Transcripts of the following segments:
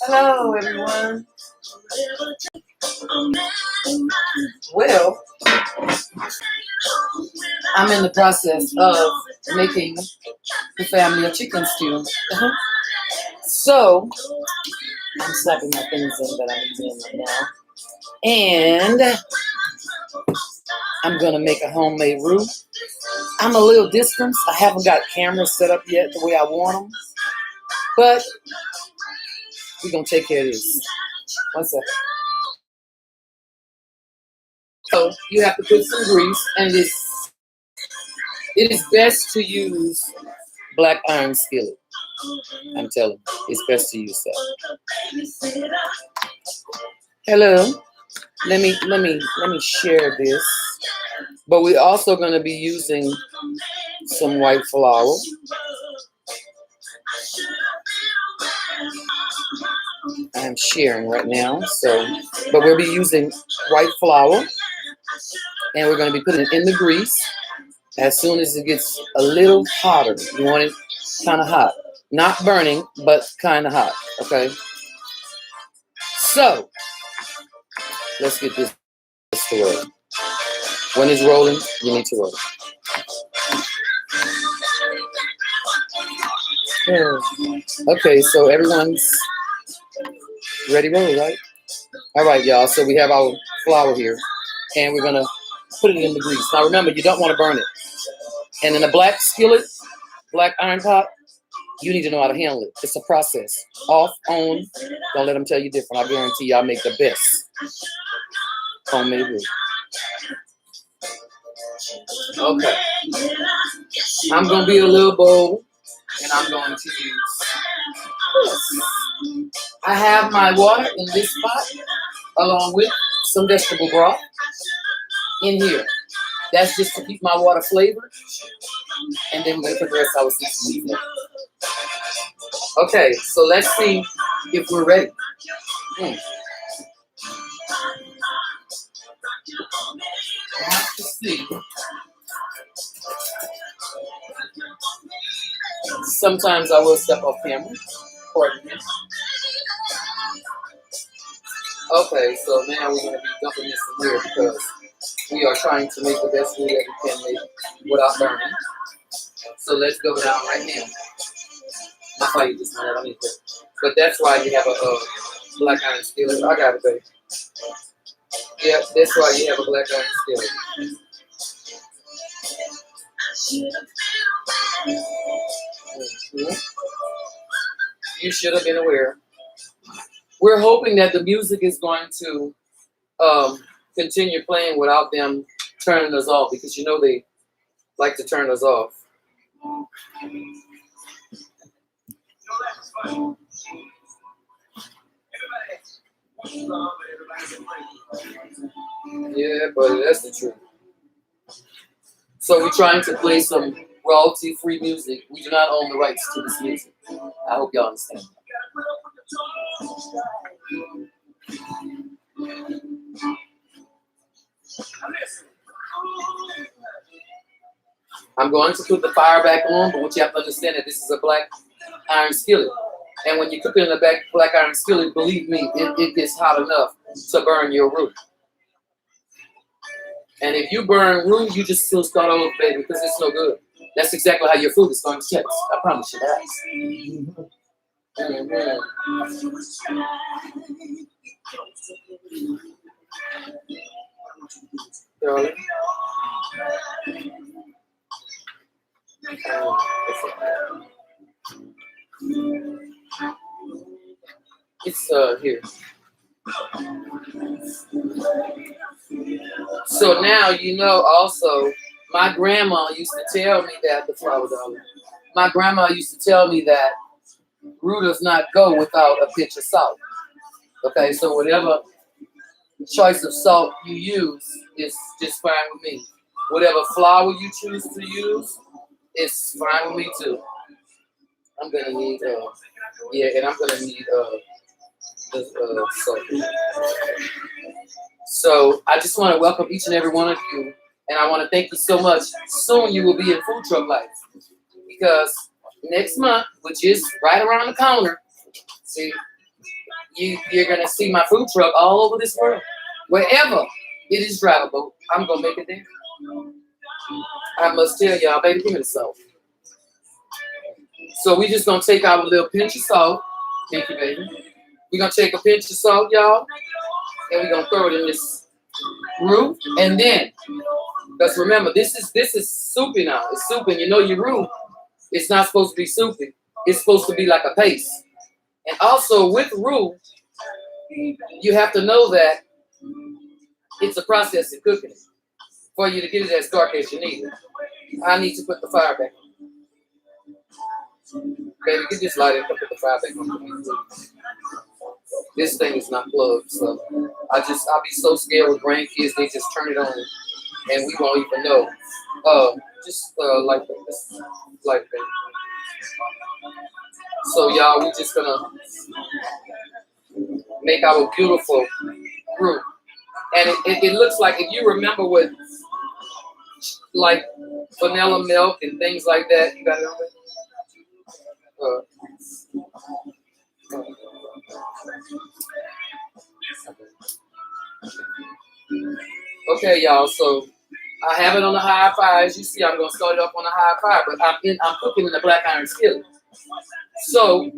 Hello, everyone. Well, I'm in the process of making the family a chicken stew. So, I'm slapping my things in that I'm doing right now. And I'm going to make a homemade roux. I'm a little distant. I haven't got cameras set up yet the way I want them. But we're going to take care of this. One second. So you have to put some grease, and it is best to use black iron skillet. I'm telling you, it's best to use that. Hello. Let me share this. But we're also going to be using some white flour. I'm sharing right now, but we'll be using white flour, and we're going to be putting it in the grease as soon as it gets a little hotter. You want it kind of hot, not burning, but kind of hot. Okay. So let's get this to roll. When it's rolling, you need to roll. Okay, so everyone's ready to roll, right? All right, y'all. So we have our flour here, and we're gonna put it in the grease. Now remember, you don't want to burn it. And in a black skillet, black iron pot, you need to know how to handle it. It's a process. Off, on. Don't let them tell you different. I guarantee y'all make the best homemade roux. Okay. I'm gonna be a little bold, and I'm going to use this. I have my water in this pot, along with some vegetable broth in here. That's just to keep my water flavored. And then we're going to put the rest of our seasonings in. Okay, so let's see if we're ready. I have to see. Sometimes I will step off camera. Okay, so now we're going to be dumping this in here because we are trying to make the best roux that we can make without burning. So let's go down right now. I'll tell you this one, I don't need that. But that's why you have a black iron skillet. I got it, baby. Yeah, that's why you have a black iron skillet. You should have been aware. We're hoping that the music is going to continue playing without them turning us off, because you know they like to turn us off. Yeah, but that's the truth. So we're trying to play some royalty-free music. We do not own the rights to this music. I hope y'all understand. I'm going to put the fire back on, but what you have to understand that this is a black iron skillet. And when you cook it in a black iron skillet, believe me, it gets hot enough to burn your roux. And if you burn roux, you just still start over, baby, because it's no good. That's exactly how your food is going to taste. I promise you that. It's here. So now you know also, my grandma used to tell me that, the flower dollar, my grandma used to tell me that roux does not go without a pinch of salt. Okay, so whatever choice of salt you use is just fine with me. Whatever flour you choose to use is fine with me too. I'm gonna need and I'm gonna need salt. So I just want to welcome each and every one of you, and I want to thank you so much. Soon you will be in Food Truck Life, because next month, which is right around the corner, See, you're gonna see my food truck all over this world. Wherever it is drivable, I'm gonna make it there. I must tell y'all, baby, give me the salt. So we just gonna take our little pinch of salt. Thank you, baby. We're gonna take a pinch of salt, y'all, and we're gonna throw it in this roux. And then, because remember, this is soupy now. It's soupy. You know your roux, it's not supposed to be soupy. It's supposed to be like a paste. And also with roux, you have to know that it's a process of cooking it for you to get it as dark as you need it. I need to put the fire back on. Baby, get this light and put the fire back on. This thing is not plugged, so I'll be so scared with grandkids, they just turn it on and we won't even know. Just like this, like that. So y'all, we're just gonna make our beautiful roux. And it looks like, if you remember with like vanilla milk and things like that, you got it on there? Okay, y'all, so I have it on the high fire. As you see, I'm gonna start it up on the high fire, but I'm cooking in the black iron skillet. So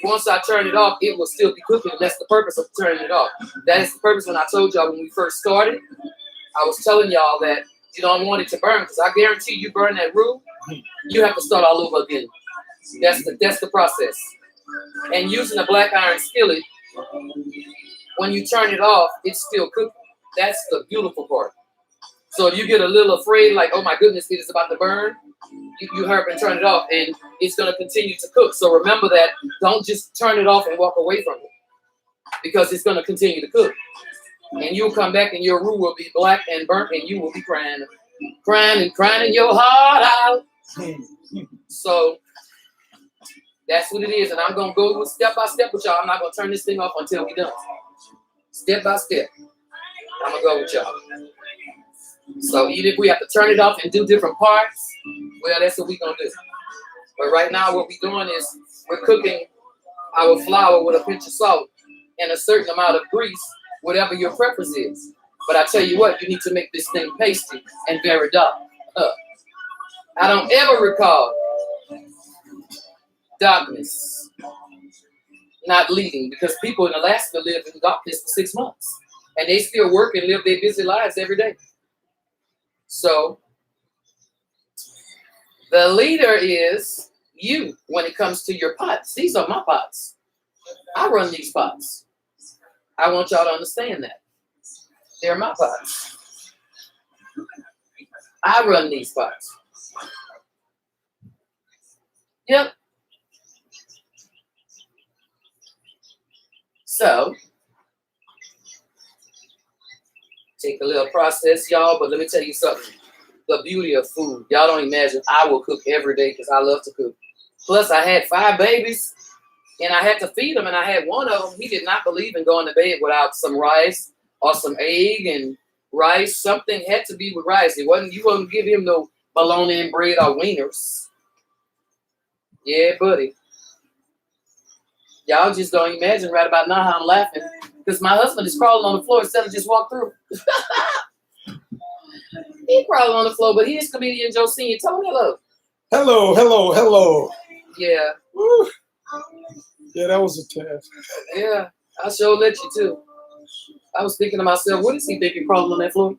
once I turn it off, it will still be cooking. That's the purpose of turning it off. That is the purpose when I told y'all when we first started. I was telling y'all that you don't want it to burn, because I guarantee you burn that roux, you have to start all over again. That's the process. And using a black iron skillet, when you turn it off, it's still cooking. That's the beautiful part. So if you get a little afraid, like, oh my goodness, it is about to burn, you hurry and turn it off, and it's going to continue to cook. So remember that. Don't just turn it off and walk away from it, because it's going to continue to cook. And you'll come back and your roux will be black and burnt, and you will be crying your heart out. So that's what it is. And I'm going to go step by step with y'all. I'm not going to turn this thing off until we're done. Step by step. I'm going to go with y'all. So even if we have to turn it off and do different parts, well, that's what we're going to do. But right now what we're doing is we're cooking our flour with a pinch of salt and a certain amount of grease, whatever your preference is. But I tell you what, you need to make this thing pasty and very dark. I don't ever recall darkness not leaving, because people in Alaska live in darkness for 6 months. And they still work and live their busy lives every day. So the leader is you when it comes to your pots. These are my pots. I run these pots. I want y'all to understand that. They're my pots. I run these pots. Yep. So take a little process, y'all, but let me tell you something. The beauty of food. Y'all don't imagine. I will cook every day because I love to cook. Plus, I had 5 babies, and I had to feed them, and I had one of them. He did not believe in going to bed without some rice or some egg and rice. Something had to be with rice. You wouldn't give him no bologna and bread or wieners. Yeah, buddy. Y'all just don't imagine right about now how I'm laughing, because my husband is crawling on the floor instead of just walk through. He crawling on the floor, but he is comedian Joe Senior. Tell him hello. Hello, hello, hello. Yeah. Woo. Yeah, that was a test. Yeah, I sure let you too. I was thinking to myself, what is he thinking crawling on that floor?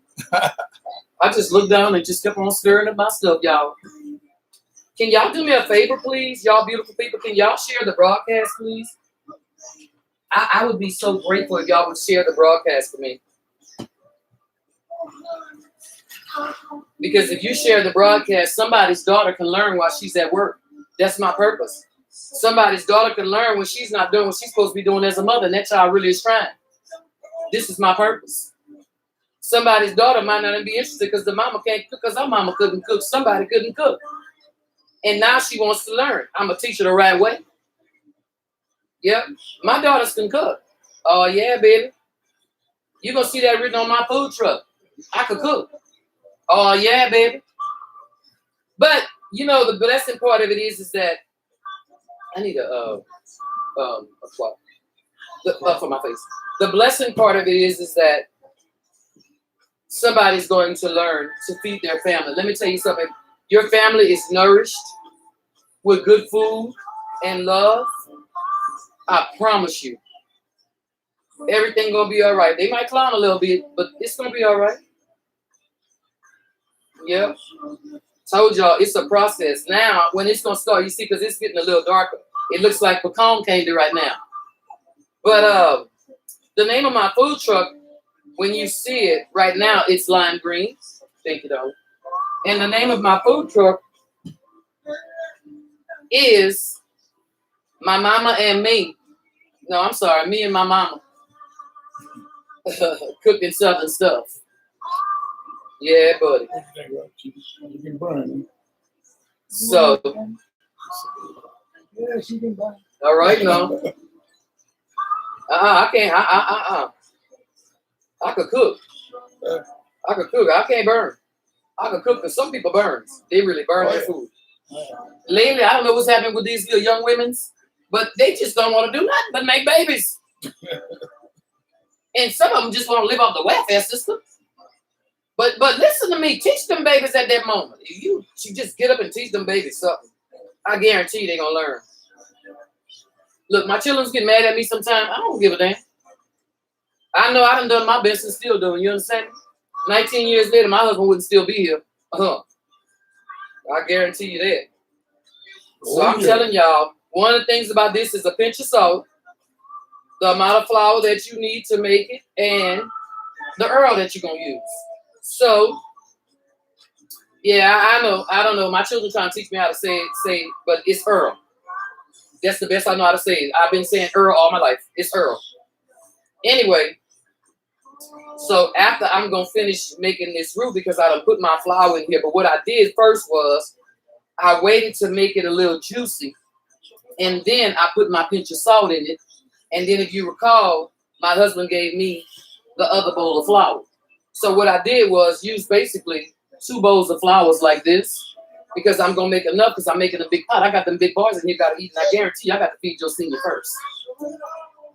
I just looked down and just kept on stirring up my stuff, y'all. Can y'all do me a favor, please? Y'all beautiful people, can y'all share the broadcast, please? I would be so grateful if y'all would share the broadcast with me. Because if you share the broadcast, somebody's daughter can learn while she's at work. That's my purpose. Somebody's daughter can learn when she's not doing what she's supposed to be doing as a mother, and that child really is trying. This is my purpose. Somebody's daughter might not be interested because the mama can't cook, because her mama couldn't cook. Somebody couldn't cook. And now she wants to learn. I'm going to teach her the right way. Yep. My daughters can cook. Oh, yeah, baby. You're going to see that written on my food truck. I could cook. Oh, yeah, baby. But, you know, the blessing part of it is that I need a apply. For my face. The blessing part of it is that somebody's going to learn to feed their family. Let me tell you something. Your family is nourished with good food and love. I promise you, everything gonna be all right. They might clown a little bit, but it's gonna be all right. Yep. Told y'all it's a process. Now, when it's gonna start, you see, because it's getting a little darker. It looks like pecan candy right now. But the name of my food truck, when you see it right now, it's lime green. Thank you, darling. And the name of my food truck is My Mama and Me. No, I'm sorry, Me and My Mama. Cooking Southern stuff. Yeah, buddy. You can burn. So, Yeah, she can burn. all right, no. I can't. I could cook. I could cook. I can't burn. I could cook because some people burn. They really burn their food. Lately, I don't know what's happening with these little young women's, but they just don't want to do nothing but make babies. And some of them just want to live off the welfare system. But listen to me. Teach them babies at that moment. You just get up and teach them babies something. I guarantee they're going to learn. Look, my children get mad at me sometimes. I don't give a damn. I know I done my best and still doing. You understand? 19 years later, my husband wouldn't still be here. I guarantee you that. So I'm telling y'all, one of the things about this is a pinch of salt, the amount of flour that you need to make it, and the oil that you're going to use. So, yeah, I know. I don't know. My children trying to teach me how to say it, but it's Earl. That's the best I know how to say it. I've been saying Earl all my life. It's Earl. Anyway, so after I'm going to finish making this roux because I done put my flour in here. But what I did first was I waited to make it a little juicy. And then I put my pinch of salt in it. And then if you recall, my husband gave me the other bowl of flour. So what I did was use basically 2 bowls of flour like this. Because I'm going to make enough because I'm making a big pot. I got them big bars in here, got to eat. And I guarantee you, I got to feed your senior first.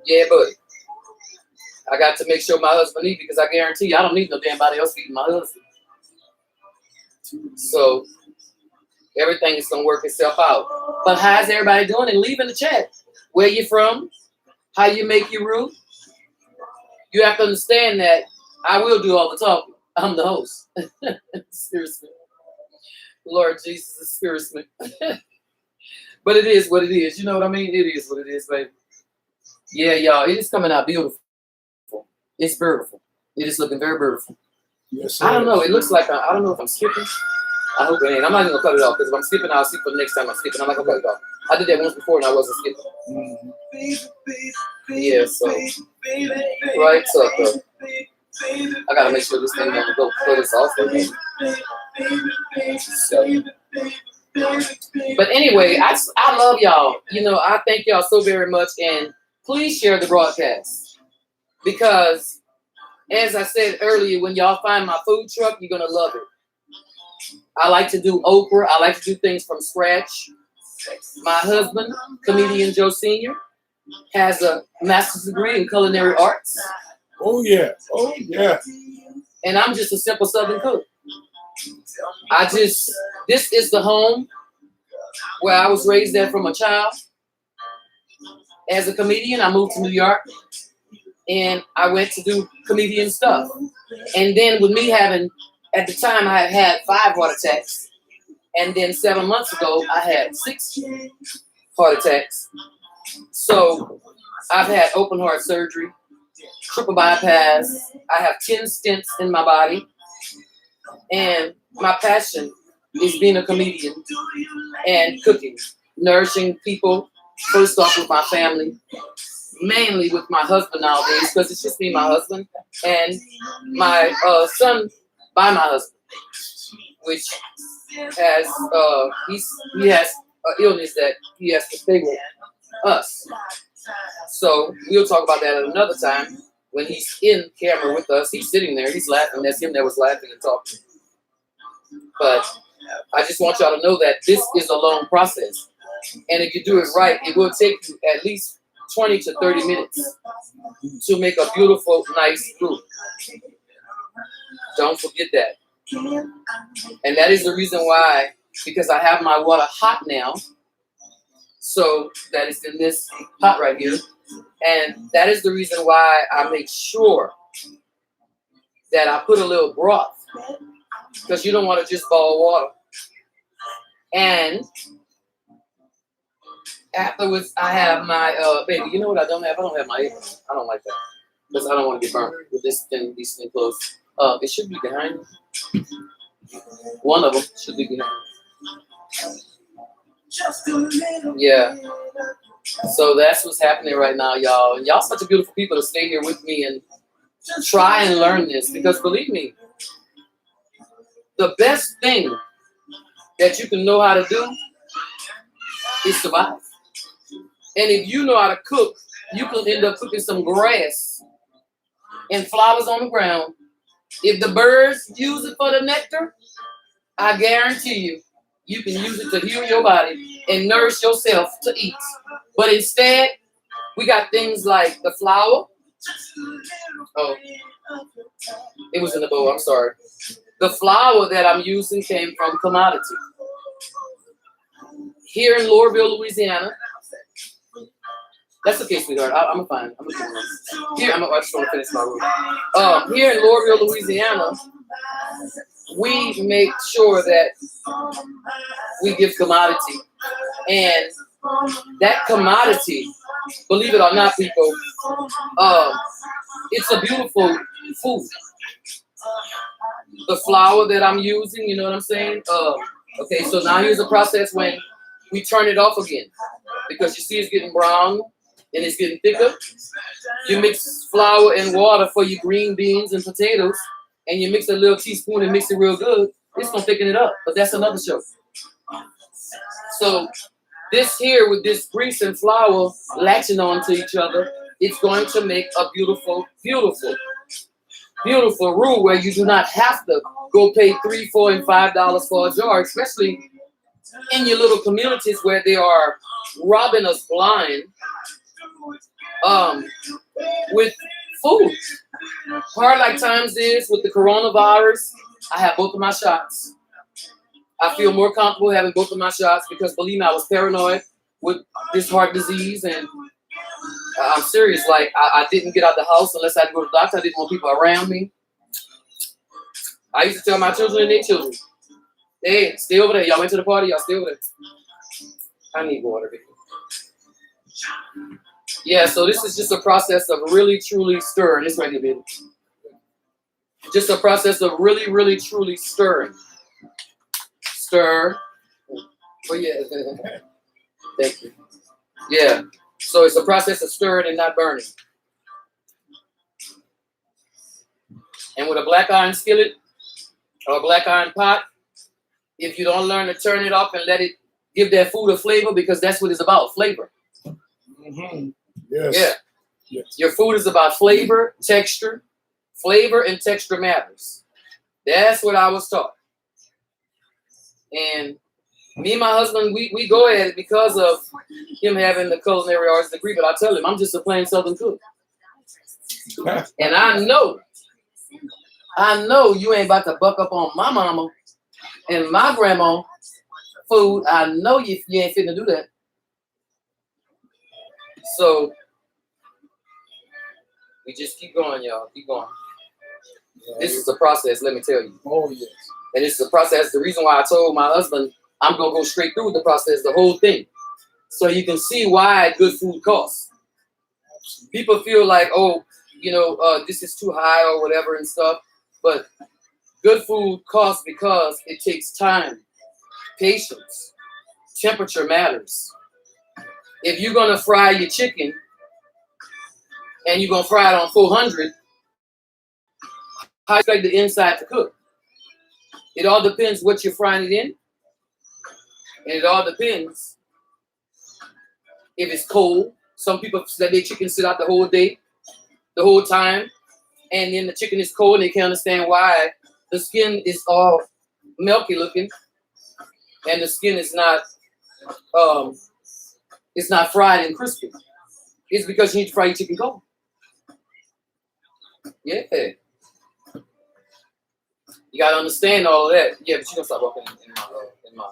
Yeah, buddy. I got to make sure my husband eat because I guarantee you, I don't need no damn body else feeding my husband. So everything is going to work itself out. But how's everybody doing? And leave in the chat where you from, how you make your roux. You have to understand that I will do all the talking. I'm the host. Seriously. Lord Jesus, excuse me. But it is what it is. You know what I mean? It is what it is, baby. Yeah, y'all. It is coming out beautiful. It's beautiful. It is looking very beautiful. Yes, I don't know. It looks like I don't know if I'm skipping. I hope it ain't. I'm not even gonna cut it off because if I'm skipping, I'll see for the next time I'm skipping. I'm not gonna cut it off. I did that once before and I wasn't skipping. Yeah, so right up. I gotta make sure this thing don't go cut us off. So. But anyway, I love y'all. You know, I thank y'all so very much, and please share the broadcast because, as I said earlier, when y'all find my food truck, you're gonna love it. I like to do okra. I like to do things from scratch. My husband, comedian Joe Sr., has a master's degree in culinary arts. Oh yeah. Oh yeah. And I'm just a simple Southern cook. This is the home where I was raised at from a child. As a comedian, I moved to New York and I went to do comedian stuff. And then with me having, at the time I had 5 heart attacks. And then 7 months ago, I had 6 heart attacks. So I've had open heart surgery, triple bypass. I have 10 stents in my body. And my passion is being a comedian and cooking, nourishing people, first off with my family, mainly with my husband nowadays, because it's just me, my husband, and my son by my husband, which has, he has an illness that he has to stay with us. So we'll talk about that at another time. When he's in camera with us, he's sitting there, he's laughing. That's him that was laughing and talking. But I just want y'all to know that this is a long process. And if you do it right, it will take you at least 20 to 30 minutes to make a beautiful, nice roux. Don't forget that. And that is the reason why, because I have my water hot now. So that is in this pot right here. And that is the reason why I make sure that I put a little broth, because you don't want to just boil water. And afterwards, I have my, baby, you know what I don't have? I don't have my apron. I don't like that, because I don't want to get burned with this thing, these thin clothes. It should be behind me. One of them should be behind me. Yeah. So that's what's happening right now, y'all. And y'all such a beautiful people to stay here with me and try and learn this, because believe me, the best thing that you can know how to do is survive. And if you know how to cook, you can end up cooking some grass and flowers on the ground. If the birds use it for the nectar, I guarantee you, you can use it to heal your body and nourish yourself to eat. But instead, we got things like the flour. Oh, it was in the bowl, I'm sorry. The flour that I'm using came from commodity. Here in Loreauville, Louisiana. That's okay, sweetheart. I'm fine. I'm doing this. Here, I just want to finish my room. Here in Loreauville, Louisiana, we make sure that we give commodity. And that commodity, believe it or not, people, it's a beautiful food. The flour that I'm using, you know what I'm saying? Okay, so now here's the process when we turn it off again. Because you see it's getting brown and it's getting thicker. You mix flour and water for your green beans and potatoes, and you mix a little teaspoon and mix it real good. It's gonna thicken it up, but that's another show. So this here with this grease and flour latching on to each other, it's going to make a beautiful, beautiful, beautiful roux where you do not have to go pay $3, $4, and $5 for a jar, especially in your little communities where they are robbing us blind with food. Hard like times is with the coronavirus, I have both of my shots. I feel more comfortable having both of my shots because, believe me, I was paranoid with this heart disease, and I'm serious. Like, I didn't get out the house unless I had to go to the doctor. I didn't want people around me. I used to tell my children and their children, hey, stay over there. Y'all went to the party, y'all stay over there. I need water, baby. Yeah, so this is just a process of really, truly stirring. It's right here, baby. Just a process of really, really, truly stirring. Stir. Oh, yeah. Thank you. Yeah. So it's a process of stirring and not burning. And with a black iron skillet or a black iron pot, if you don't learn to turn it off and let it give that food a flavor, because that's what it's about, flavor. Mm-hmm. Yes. Yeah. Yes. Your food is about flavor, texture. Flavor and texture matters. That's what I was taught. And me and my husband, we go at it because of him having the culinary arts degree, but I tell him I'm just a plain Southern cook. And I know you ain't about to buck up on my mama and my grandma food. I know you ain't fitting to do that. So we just keep going, y'all. Keep going. This is a process, let me tell you. Oh, yes. And this is a process. The reason why I told my husband I'm going to go straight through the process, the whole thing. So you can see why good food costs. People feel like, oh, you know, this is too high or whatever and stuff. But good food costs because it takes time, patience, temperature matters. If you're going to fry your chicken and you're going to fry it on 400, how do you expect the inside to cook? It all depends what you're frying it in. And it all depends if it's cold. Some people let their chicken sit out the whole day, the whole time. And then the chicken is cold and they can't understand why the skin is all milky looking. And the skin is not, it's not fried and crispy. It's because you need to fry your chicken cold. Yeah. You gotta understand all of that. Yeah, but you gonna stop walking in my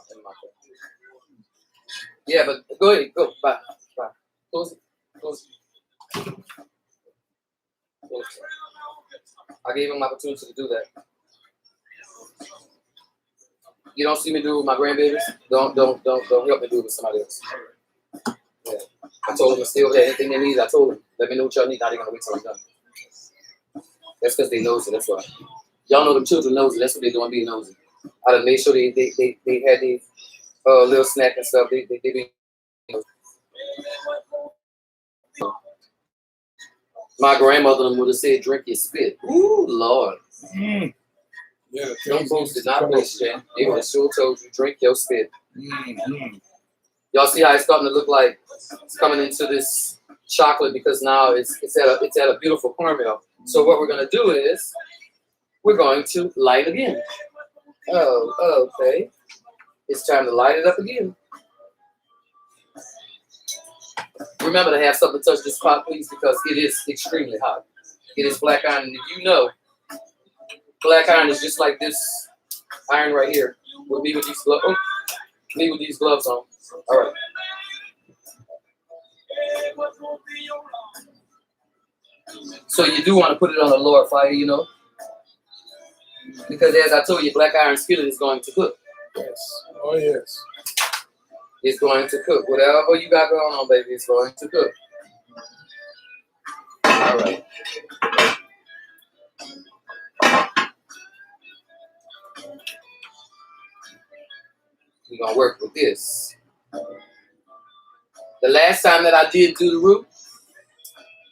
Yeah, but go ahead, go. Bye. Bye. Close it. Close it. Close it. I gave him an opportunity to do that. You don't see me do it with my grandbabies. Don't help me do it with somebody else. Yeah. I told them to stay over there. Anything they need, I told them. Let me know what y'all need. Now they're gonna wait till I'm done. That's because they knows it. That's why. Y'all know them children knows it. That's what they're doing, being nosy. I done made sure they had the little snack and stuff. They be. My grandmother would have said, "Drink your spit." Ooh, Lord. Mm. Yeah, them folks did not wish that. They would have sure told you, "Drink your spit." Mm-hmm. Y'all see how it's starting to look like it's coming into this chocolate because now it's at a beautiful caramel. So what we're gonna do is we're going to light again. Oh, okay. It's time to light it up again. Remember to have something to touch this pot, please, because it is extremely hot. It is black iron, and if you know, black iron is just like this iron right here. With me with these gloves. Oh, me with these gloves on. All right. So you do want to put it on a lower fire, you know, because as I told you, black iron skillet is going to cook. Yes. Oh yes. It's going to cook. Whatever you got going on, baby, it's going to cook. All right. We're going to work with this. The last time that I did do the roux,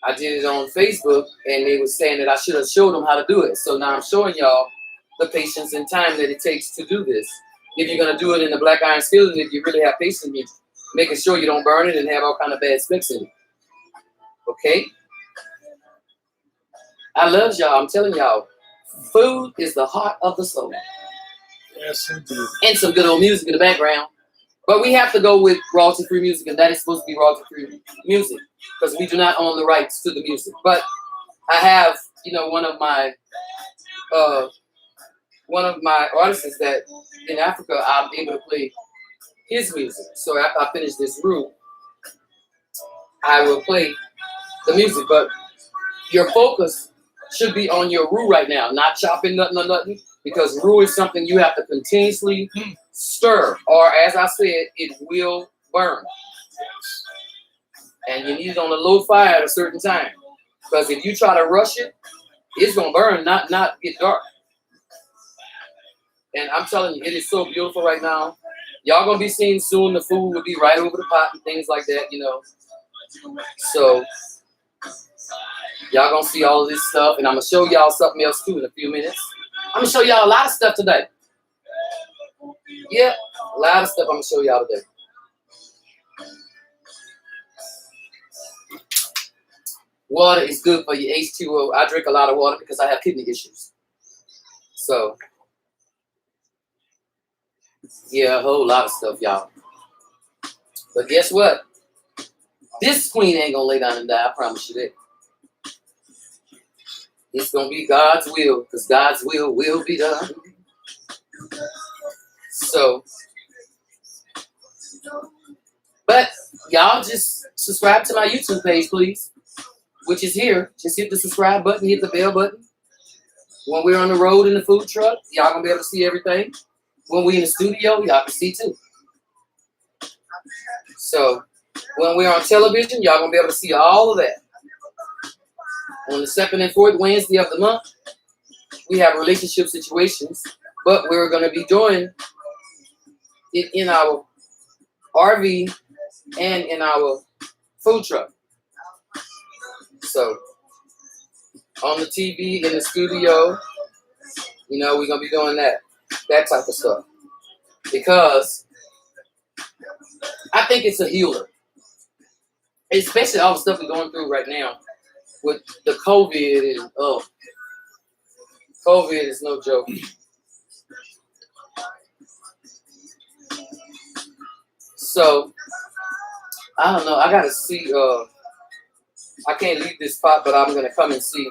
I did it on Facebook, and they were saying that I should have showed them how to do it. So now I'm showing y'all the patience and time that it takes to do this. If you're going to do it in the black iron skillet, if you really have patience, you're making sure you don't burn it and have all kind of bad specks in it. Okay? I love y'all. I'm telling y'all, food is the heart of the soul. Yes, indeed. And some good old music in the background. But we have to go with royalty-free music, and that is supposed to be royalty-free music because we do not own the rights to the music. But I have, you know, one of my artists that in Africa, I'm able to play his music. So after I finish this roux, I will play the music. But your focus should be on your roux right now, not chopping nothing or nothing, because roux is something you have to continuously stir, or as I said, it will burn. And you need it on a low fire at a certain time, because if you try to rush it, it's gonna burn, not get dark. And I'm telling you, it is so beautiful right now. Y'all gonna be seeing soon. The food will be right over the pot and things like that, you know. So y'all gonna see all of this stuff, and I'm gonna show y'all something else too in a few minutes. I'm gonna show y'all a lot of stuff today. Yeah, a lot of stuff I'm gonna show y'all today. Water is good for your H2O. I drink a lot of water because I have kidney issues. So, yeah, a whole lot of stuff, y'all. But guess what? This queen ain't gonna lay down and die, I promise you that. It's gonna be God's will, because God's will be done. So, but y'all just subscribe to my YouTube page, please, which is here. Just hit the subscribe button, hit the bell button. When we're on the road in the food truck, y'all gonna be able to see everything. When we're in the studio, y'all can see too. So, when we're on television, y'all gonna be able to see all of that. On the second and fourth Wednesday of the month, we have relationship situations, but we're going to be doing it in our RV and in our food truck. So, on the TV, in the studio, you know, we're going to be doing that type of stuff. Because I think it's a healer. Especially all the stuff we're going through right now with the COVID and, COVID is no joke. So, I don't know. I got to see I can't leave this spot, but I'm gonna come and see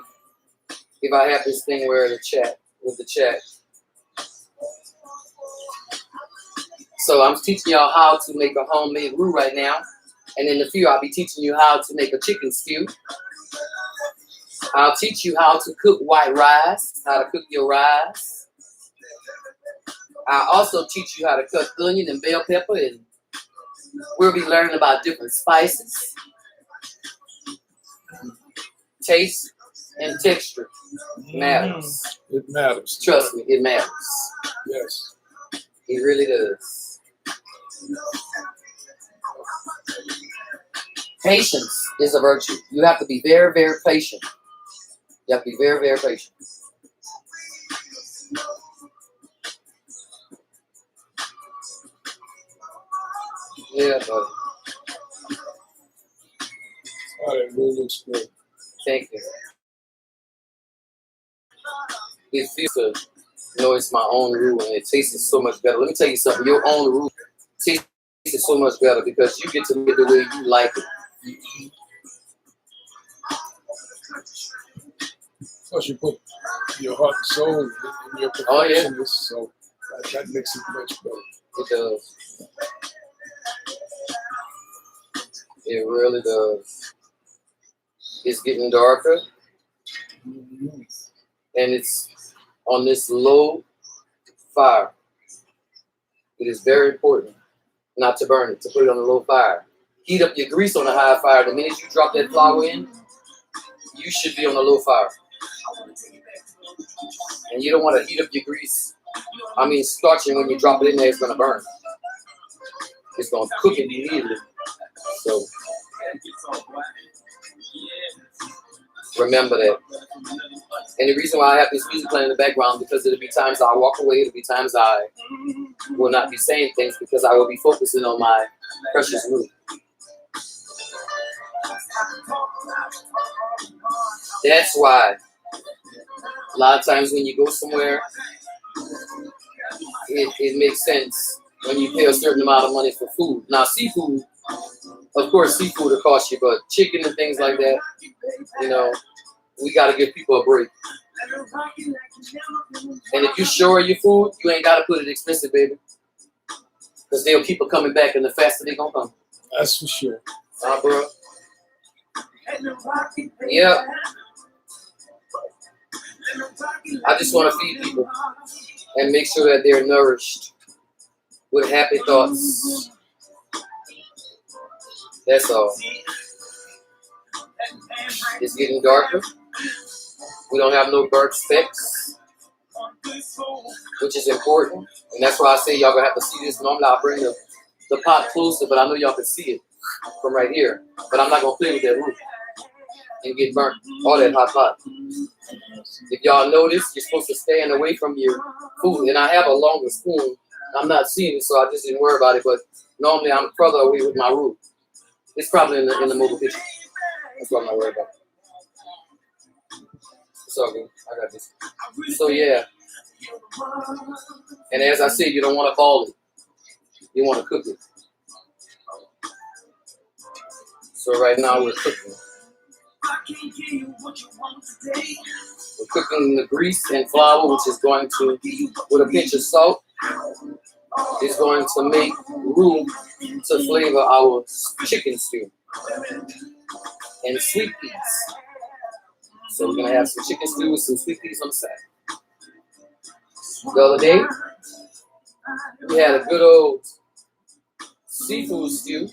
if I have this thing where the chat with the chat. So I'm teaching y'all how to make a homemade roux right now, and in a few I'll be teaching you how to make a chicken stew. I'll teach you how to cook white rice, how to cook your rice. I'll also teach you how to cut onion and bell pepper, and we'll be learning about different spices. Taste and texture matters. It matters. Trust me, it matters. Yes. It really does. Patience is a virtue. You have to be very, very patient. You have to be very, very patient. Yeah, buddy. Oh, it really looks good. Thank you. It feels good. You know, it's my own roux, and it tastes so much better. Let me tell you something. Your own roux tastes so much better because you get to make it the way you like it. Plus, you put your heart and soul in your Oh, yeah. perfectionist, so that makes it much better. It does. It really does. It's getting darker, and it's on this low fire. It is very important not to burn it, to put it on a low fire. Heat up your grease on a high fire. The minute you drop that flour in, you should be on a low fire. And you don't want to heat up your grease. I mean, starching when you drop it in there, it's going to burn. It's going to cook it immediately. So remember that. And the reason why I have this music playing in the background, because it'll be times I walk away, it'll be times I will not be saying things because I will be focusing on my precious roux. That's why a lot of times when you go somewhere, it makes sense when you pay a certain amount of money for food. Now, seafood, of course, seafood will cost you, but chicken and things like that, you know, we got to give people a break. And if you're sure of your food, you ain't got to put it expensive, baby. Because they'll keep it coming back, and the faster they going to come. That's for sure. Bro. Yeah. I just want to feed people and make sure that they're nourished with happy thoughts. That's all. It's getting darker. We don't have no burnt specks, which is important. And that's why I say y'all gonna have to see this. Normally I'll bring the pot closer, but I know y'all can see it from right here. But I'm not gonna play with that roux and get burnt. All that hot pot. If y'all notice, you're supposed to stand away from your food. And I have a longer spoon. I'm not seeing it, so I just didn't worry about it. But normally I'm further away with my roux. It's probably in the mobile picture. That's what I'm not worried about. It's all good. I got this. So yeah. And as I said, you don't want to ball it. You want to cook it. So right now we're cooking. We're cooking the grease and flour, which is going to, with a pinch of salt, is going to make roux to flavor our chicken stew and sweet peas. So we're gonna have some chicken stew with some sweet peas on the side. The other day, we had a good old seafood stew,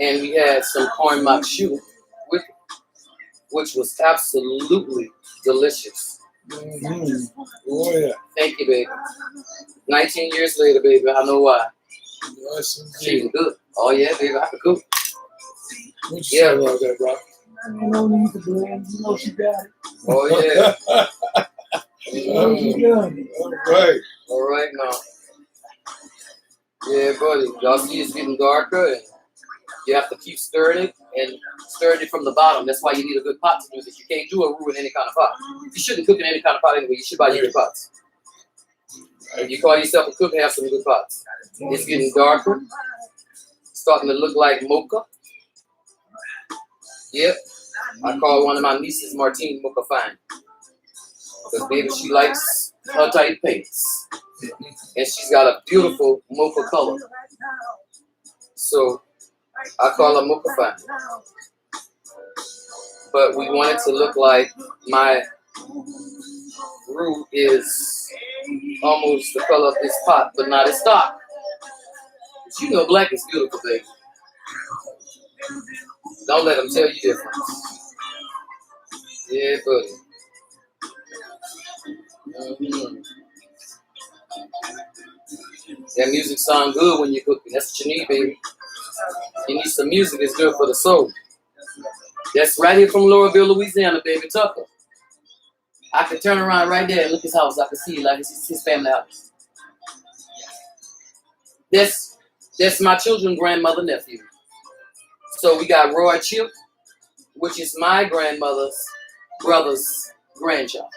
and we had some corn makshu with it, which was absolutely delicious. Mm-hmm. Oh, yeah. Thank you, baby. 19 years later, baby, I know why. Yes, She's indeed. good. Oh, yeah, baby, I can cook. What you Yeah. say about that, Rob? No need to blame. You know she got it. Oh, yeah. You know she got it. All right. All right, now. Yeah, buddy. Y'all see it's getting darker, and you have to keep stirring it and stirring it from the bottom. That's why you need a good pot to do this. You can't do a roux in any kind of pot. You shouldn't cook in any kind of pot anyway. You should buy your good pots. If you call yourself a cook, have some good pots. It's getting darker. Starting to look like mocha. Yep. I call one of my nieces Martine Mocha Fine. Because baby, she likes her tight pants. And she's got a beautiful mocha color. So I call her Mocha Fine. But we want it to look like my roux is almost the color of this pot, but not as dark. But you know black is beautiful, baby. Don't let them tell you different. Yeah, buddy. That music sound good when you're cooking. That's what you need, baby. You need some music that's good for the soul. That's right here from LOREAUVILLE, Louisiana, baby, Tucker. I could turn around right there and look at his house. I could see it like it's his family house. That's my children's grandmother, nephew. So we got Roy Chip, which is my grandmother's brother's grandchild.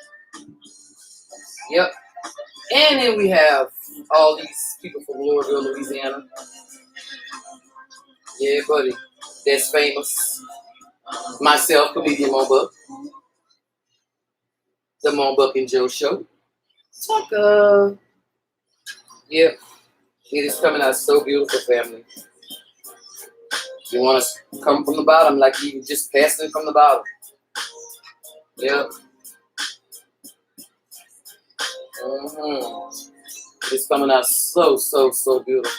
Yep. And then we have all these people from LOREAUVILLE, Louisiana. Yeah, buddy. That's famous. Myself, comedian Monbuck. The Bucknjoe Show. Tucker. Yep. It is coming out so beautiful, family. You want to come from the bottom like you just passed it from the bottom. Yep. It's coming out so, so, so beautiful.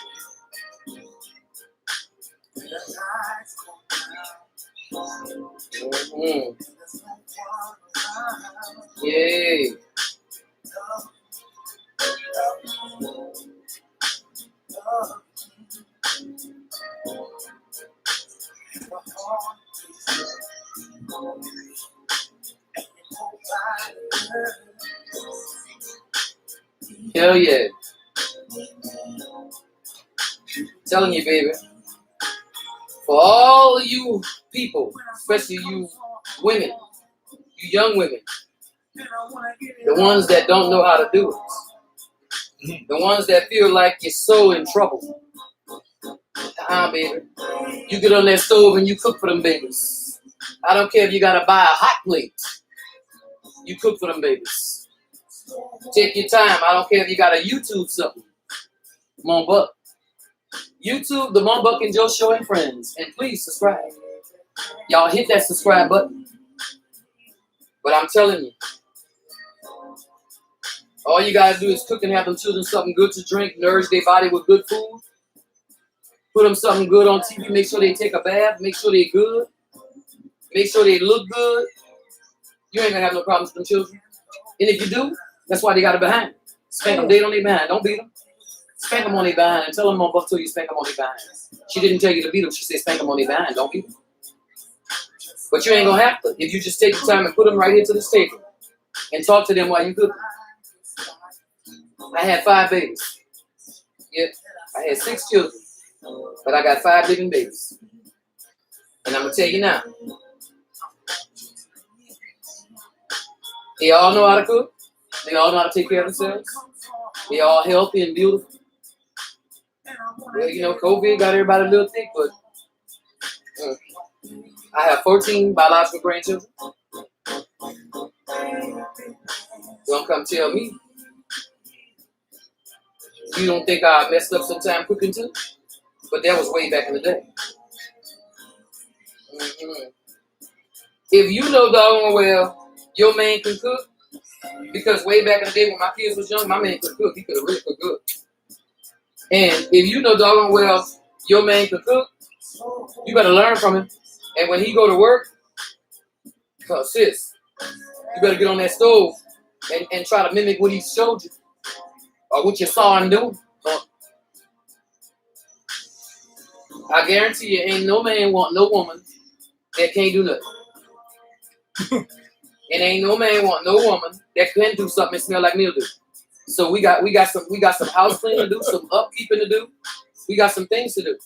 Yay. Hell yeah. Telling you, baby. For all of you people, especially you women, you young women, the ones that don't know how to do it, the ones that feel like you're so in trouble. Baby. You get on that stove and you cook for them babies. I don't care if you gotta buy a hot plate. You cook for them babies. Take your time. I don't care if you gotta YouTube something. Monbuck. YouTube, the Bucknjoe Show and Friends. And please subscribe. Y'all hit that subscribe button. But I'm telling you, all you gotta do is cook and have them children something good to drink, nourish their body with good food. Put them something good on TV. Make sure they take a bath. Make sure they're good. Make sure they look good. You ain't gonna have no problems with them children. And if you do, that's why they got it behind. Spank them dead on their behind. Don't beat them. Spank them on their behind and tell them Monbuck told you spank them on their behind. She didn't tell you to beat them. She said spank them on their behind. Don't beat them. But you ain't gonna have to. If you just take the time and put them right here to this table and talk to them while you cook. I had 5 babies. Yep. I had 6 children. But I got 5 living babies. And I'm gonna tell you now. They all know how to cook. They all know how to take care of themselves. They all healthy and beautiful. Well, you know, COVID got everybody a little thick, but I have 14 biological grandchildren. Don't come tell me. You don't think I messed up sometime cooking too? But that was way back in the day. If you know doggone well your man can cook, because way back in the day when my kids was young, my man could cook. He could have really cooked good. And if you know doggone well your man can cook, you better learn from him. And when he go to work, sis, you better get on that stove and try to mimic what he showed you or what you saw him do. I guarantee you ain't no man want no woman that can't do nothing. And ain't no man want no woman that can do something and smell like meal do. So we got some house cleaning to do, some upkeeping to do. We got some things to do.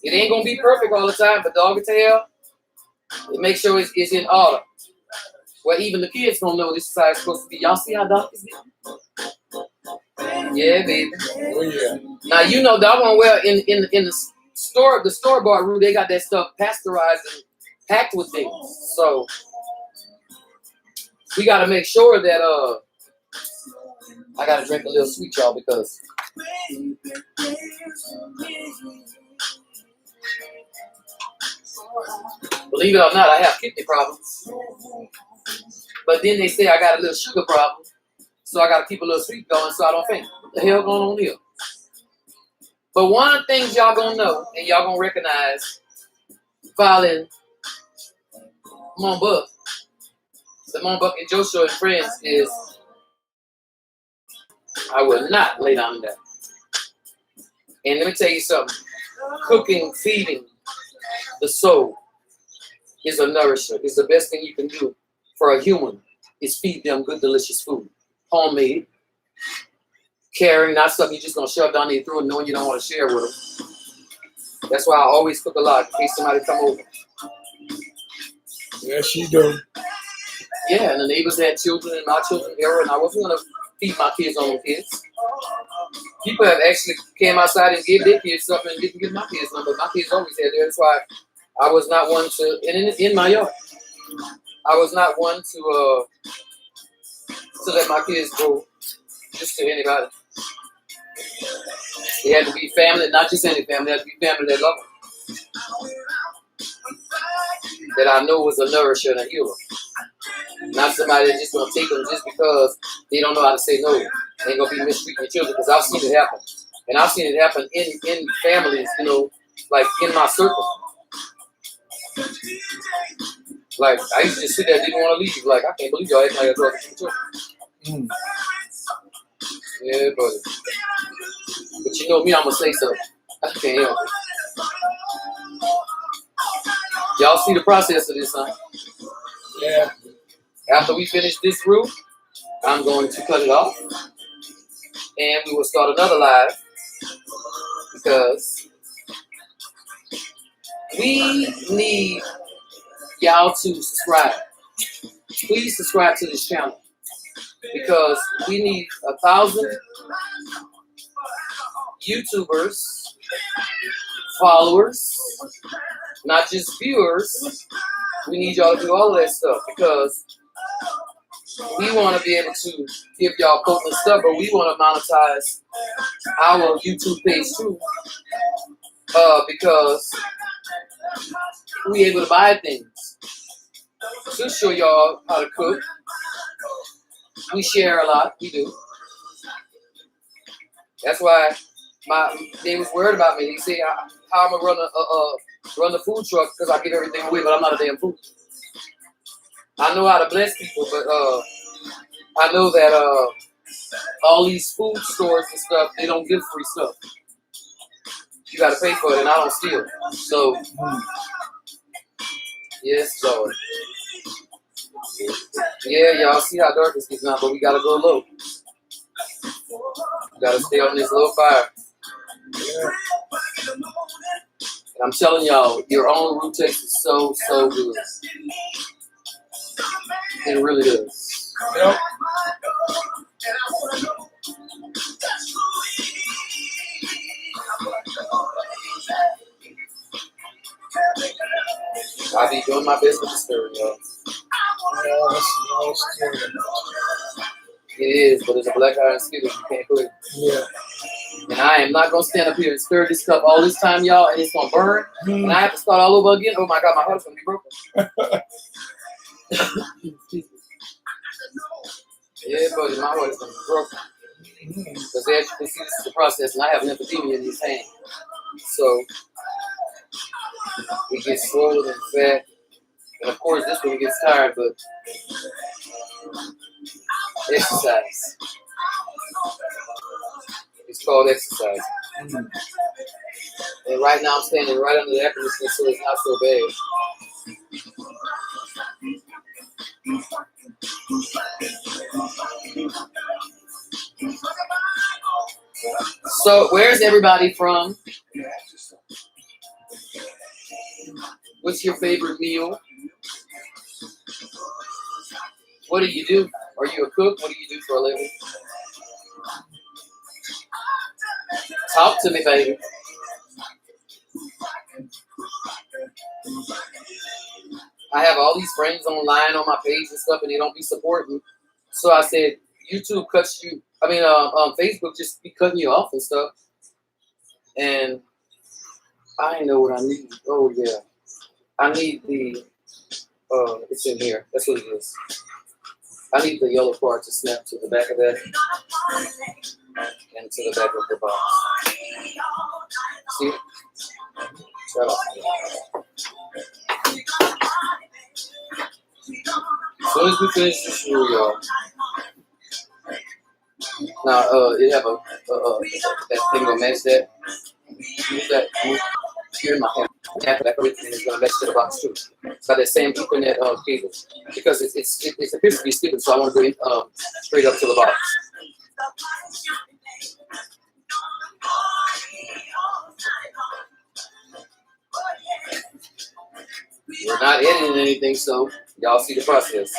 It ain't gonna be perfect all the time, but dog it to hell, make sure it's in order. Well, even the kids don't know this is how it's supposed to be. Y'all see how dark it's getting? Yeah, baby. Oh yeah. Now you know doggone well in the store bought roux, they got that stuff pasteurized and packed with things. So we got to make sure that I got to drink a little sweet, y'all, because believe it or not, I have kidney problems. But then they say I got a little sugar problem, so I got to keep a little sweet going so I don't faint. What the hell going on here? But one of the things y'all gonna know and y'all gonna recognize following Buck, the Bucknjoe Show and Friends is I will not lay down in that. And let me tell you something. Cooking, feeding the soul is a nourisher. It's the best thing you can do for a human is feed them good, delicious food. Homemade. Caring, not something you're just going to shove down their throat knowing you don't want to share with them. That's why I always cook a lot in case somebody come over. Yes, she do. Yeah, and the neighbors had children in my children's era, and I wasn't going to feed my kids on them kids. People have actually came outside and gave their kids something and didn't give my kids none, but my kids always had theirs. That's why I was not one to, in my yard, I was not one to let my kids go just to anybody. It had to be family, not just any family. It had to be family that love them. That I know was a nourisher and a healer. Not somebody that's just going to take them just because they don't know how to say no. They ain't going to be mistreating their children, because I've seen it happen. And I've seen it happen in families, you know, like in my circle. Like, I used to just sit there and didn't want to leave. Like, I can't believe y'all acting like I talking to children. Yeah, buddy. But you know me, I'm going to say something. I can't help it. Y'all see the process of this, huh? Yeah. After we finish this roof, I'm going to cut it off. And we will start another live. Because we need y'all to subscribe. Please subscribe to this channel. Because we need 1,000 YouTubers, followers, not just viewers. We need y'all to do all of that stuff, because we want to be able to give y'all potent stuff, but we want to monetize our YouTube page too, because we able to buy things to show y'all how to cook. We share a lot, we do. That's why they was worried about me. They say how I'm gonna run the food truck, because I give everything away, but I'm not a damn food. I know how to bless people, but I know that all these food stores and stuff, they don't give free stuff. You gotta pay for it, and I don't steal. So, yes, Lord. Yeah, y'all see how dark it's getting now, but we gotta go low. We gotta stay on this low fire. Yeah. And I'm telling y'all, your own root taste is so, so good. It really does. Yep. I be doing my best with the stirring, y'all. Yeah, that's good. It is, but it's a black iron skillet. You can't cook it. Yeah. And I am not going to stand up here and stir this cup all this time, y'all, and it's going to burn. And I have to start all over again. Oh, my God, my heart's going to be broken. Yeah, buddy, my heart is going to be broken. Because as you can see, this is the process, and I have lymphedema in this hand. So, we get swollen and fat. And, of course, this one gets tired, but exercise. It's called exercise. And right now I'm standing right under the air conditioner, so it's not so bad. So where's everybody from? What's your favorite meal? What do you do? Are you a cook? What do you do for a living? Talk to me, baby. I have all these friends online on my page and stuff, and they don't be supporting. So I said, YouTube cuts you. I mean, Facebook just be cutting you off and stuff. And I know what I need. Oh yeah, I need the. It's in here. That's what it is. I need the yellow part to snap to the back of that and to the back of the box. See? Shut up. As soon as we finish the shoe, y'all. Now, it have that thing will match that. Use that. Here in my hand. Tap back everything and it's gonna match to the box too. It's got that same Ethernet cable because it appears to be stupid, so I want to go straight up to the box. We're not editing anything, so y'all see the process.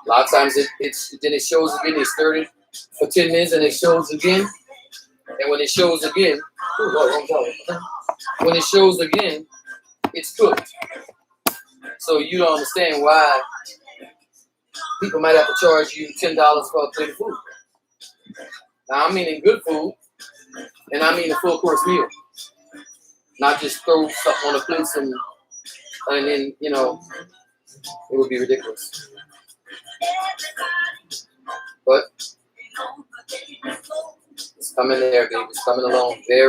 A lot of times then it shows again. It's 30 for 10 minutes, and it shows again. And when it shows again, when it shows again, it's cooked. So you don't understand why people might have to charge you $10 for a plate of food. Now I'm meaning good food, and I mean a full course meal. Not just throw stuff on the plate and then, you know, it would be ridiculous. But it's coming there, baby. It's coming along very